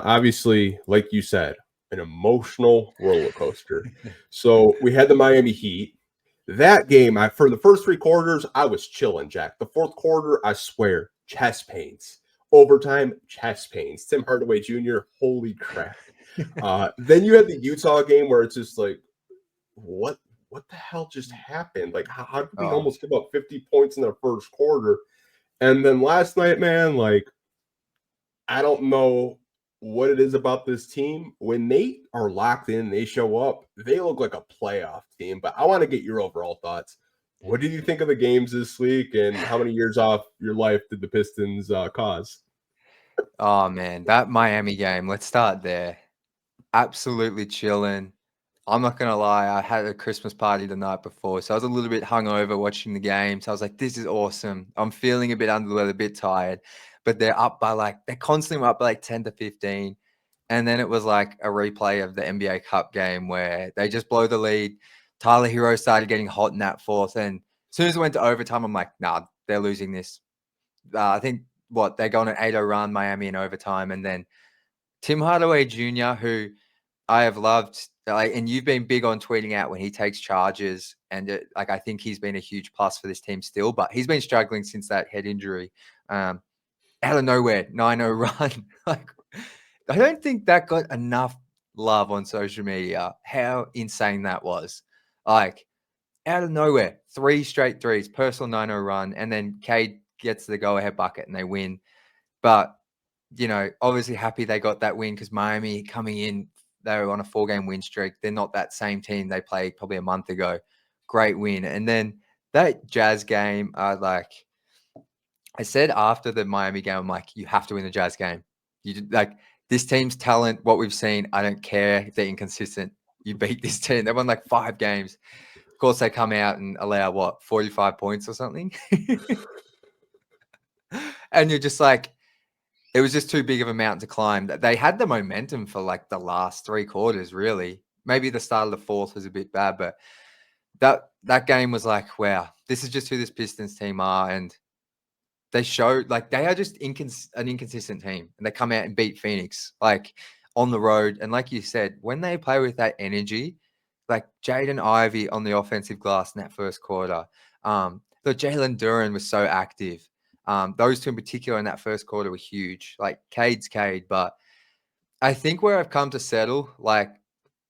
Obviously, like you said, an emotional roller coaster. So we had the Miami Heat. That game, for the first three quarters, I was chilling, Jack. The fourth quarter, I swear, chest pains. Overtime, chest pains. Tim Hardaway Jr., holy crap. Then you had the Utah game where it's just like, what what the hell just happened? Like, how did we Oh, almost give up 50 points in the first quarter? And then last night, man, like, I don't know what it is about this team. When they are locked in, they show up, they look like a playoff team. But I want to get your overall thoughts. What did you think of the games this week, and how many years off your life did the Pistons cause? oh man, that Miami game. Let's start there. Absolutely chilling. I'm not gonna lie, I had a Christmas party the night before, so I was a little bit hungover watching the game. So I was like, "This is awesome." I'm feeling a bit under the weather, a bit tired, but they're constantly up by like 10 to 15. And then it was like a replay of the NBA Cup game where they just blow the lead. Tyler Hero started getting hot in that fourth, and as soon as it went to overtime, I'm like, "Nah, they're losing this." I think they're going an 8-0 run, Miami in overtime, and then Tim Hardaway Jr., who I have loved, like, and you've been big on tweeting out when he takes charges, and I think he's been a huge plus for this team still, but he's been struggling since that head injury. Um, Out of nowhere, 9-0 run. Like, I don't think that got enough love on social media. How insane that was! Like, out of nowhere, three straight threes, personal 9-0 run, and then Cade gets the go-ahead bucket and they win. But obviously happy they got that win because Miami coming in, they were on a 4-game win streak. They're not that same team they played probably a month ago. Great win. And then that Jazz game, I said after the Miami game, I'm like, you have to win the Jazz game. Like, this team's talent, what we've seen, I don't care if they're inconsistent. You beat this team. They won like 5 games. Of course, they come out and allow 45 points or something. And you're just like, it was just too big of a mountain to climb. They had the momentum for like the last 3 quarters, really. Maybe the start of the fourth was a bit bad, but that game was like, wow, this is just who this Pistons team are. And they showed like they are just an inconsistent team. And they come out and beat Phoenix like on the road. And like you said, when they play with that energy, like Jaden Ivey on the offensive glass in that first quarter, the Jalen Duren was so active. Those two in particular in that first quarter were huge. Like Cade's Cade, but I think where I've come to settle, like,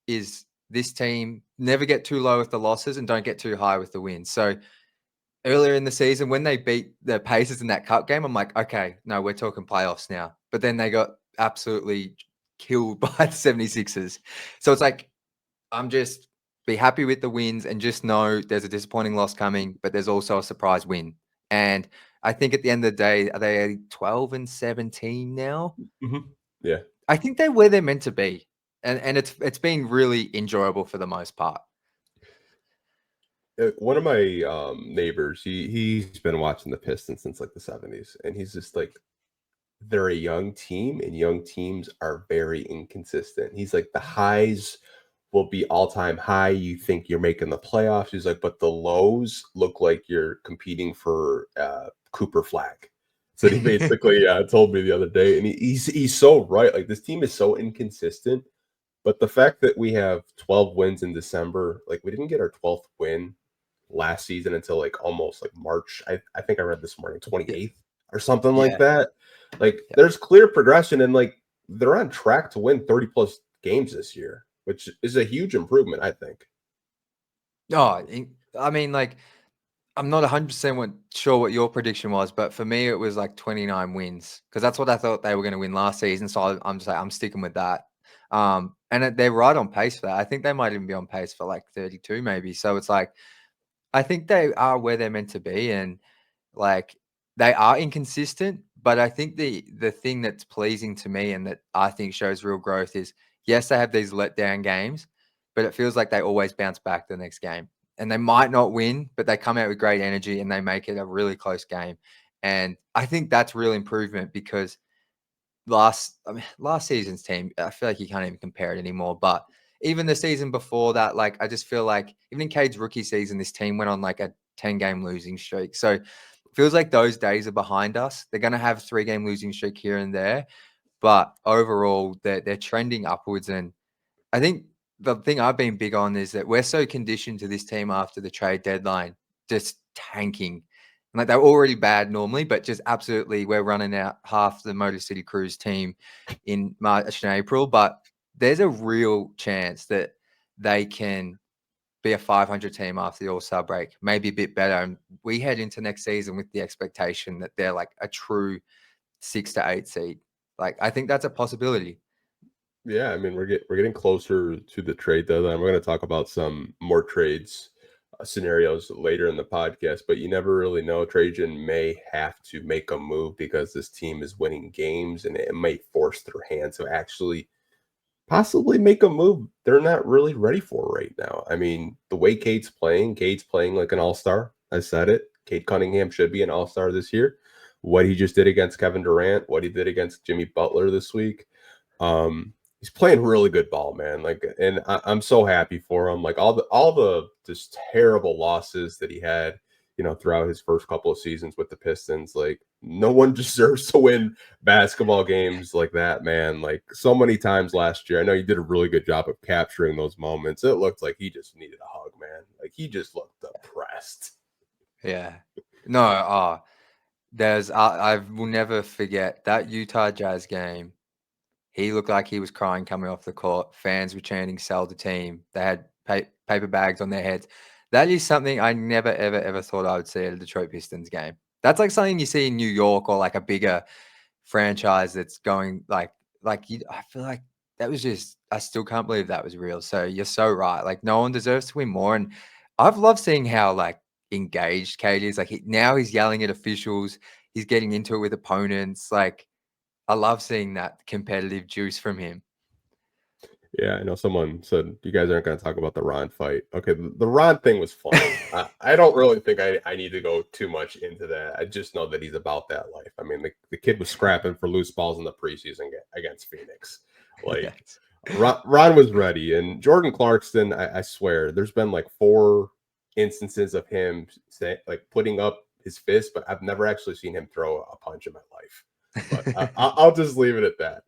is this team never get too low with the losses and don't get too high with the wins. So earlier in the season, when they beat the Pacers in that cup game, I'm like, okay, no, we're talking playoffs now. But then they got absolutely killed by the 76ers. So it's like, I'm just be happy with the wins and just know there's a disappointing loss coming, but there's also a surprise win. And I think at the end of the day, are they 12 and 17 now? Mhm. Yeah. I think they're where they're meant to be. And it's been really enjoyable for the most part. One of my neighbors, he's been watching the Pistons since like the 70s, and he's just like, they're a young team, and young teams are very inconsistent. He's like, the highs will be all-time high. You think you're making the playoffs. He's like, but the lows look like you're competing for Cooper Flag. So he basically told me the other day, and he's so right. Like, this team is so inconsistent, but the fact that we have 12 wins in December, like, we didn't get our 12th win last season until like almost like March. I think I read this morning, Yeah. 28th or something like Yeah. that. Like, Yeah. there's clear progression, and like, they're on track to win 30 plus games this year, which is a huge improvement, I think. Oh, I mean, like, I'm not 100% sure what your prediction was, but for me, it was like 29 wins because that's what I thought they were going to win last season. So I'm just like, I'm sticking with that. They're right on pace for that. I think they might even be on pace for like 32, maybe. So it's like, I think they are where they're meant to be, and like they are inconsistent. But I think the thing that's pleasing to me and that I think shows real growth is, yes, they have these letdown games, but it feels like they always bounce back the next game. And they might not win, but they come out with great energy and they make it a really close game. And I think that's real improvement because last season's team, I feel like you can't even compare it anymore. But even the season before that, like, I just feel like even in Cade's rookie season, this team went on like a 10-game losing streak. So it feels like those days are behind us. They're going to have a 3-game losing streak here and there. but overall, they're trending upwards. And I think the thing I've been big on is that we're so conditioned to this team after the trade deadline, just tanking. Like they're already bad normally, but just absolutely, we're running out half the Motor City Cruise team in March and April. But there's a real chance that they can be a 500 team after the All-Star break, maybe a bit better. And we head into next season with the expectation that they're like a true 6 to 8 seed. Like I think that's a possibility. Yeah, I mean, we're getting closer to the trade deadline. We're going to talk about some more trades scenarios later in the podcast, but you never really know. Trajan may have to make a move because this team is winning games, and it may force their hand to actually possibly make a move they're not really ready for right now. I mean, the way Cade's playing like an all-star. I said it. Cade Cunningham should be an all-star this year. What he just did against Kevin Durant, what he did against Jimmy Butler this week. He's playing really good ball, man. Like, and I'm so happy for him. Like all the just terrible losses that he had, throughout his first couple of seasons with the Pistons. Like, no one deserves to win basketball games like that, man. Like so many times last year. I know you did a really good job of capturing those moments. It looked like he just needed a hug, man. Like he just looked depressed. Yeah. No, I will never forget that Utah Jazz game. He looked like he was crying coming off the court. Fans were chanting, "Sell the team." They had paper bags on their heads. That is something I never, ever, ever thought I would see at a Detroit Pistons game. That's like something you see in New York or like a bigger franchise that's going I feel like that was just I still can't believe that was real. So you're so right. Like no one deserves to win more. And I've loved seeing how like engaged Kate is. Like now he's yelling at officials. He's getting into it with opponents. Like I love seeing that competitive juice from him. Yeah, I know someone said you guys aren't going to talk about the Ron fight. Okay, the Ron thing was funny. I don't really think I need to go too much into that. I just know that he's about that life. I mean, the kid was scrapping for loose balls in the preseason against Phoenix. Like, Yes. Ron was ready. And Jordan Clarkson, I swear, there's been like 4 instances of him like putting up his fist, but I've never actually seen him throw a punch in my life. But I'll just leave it at that.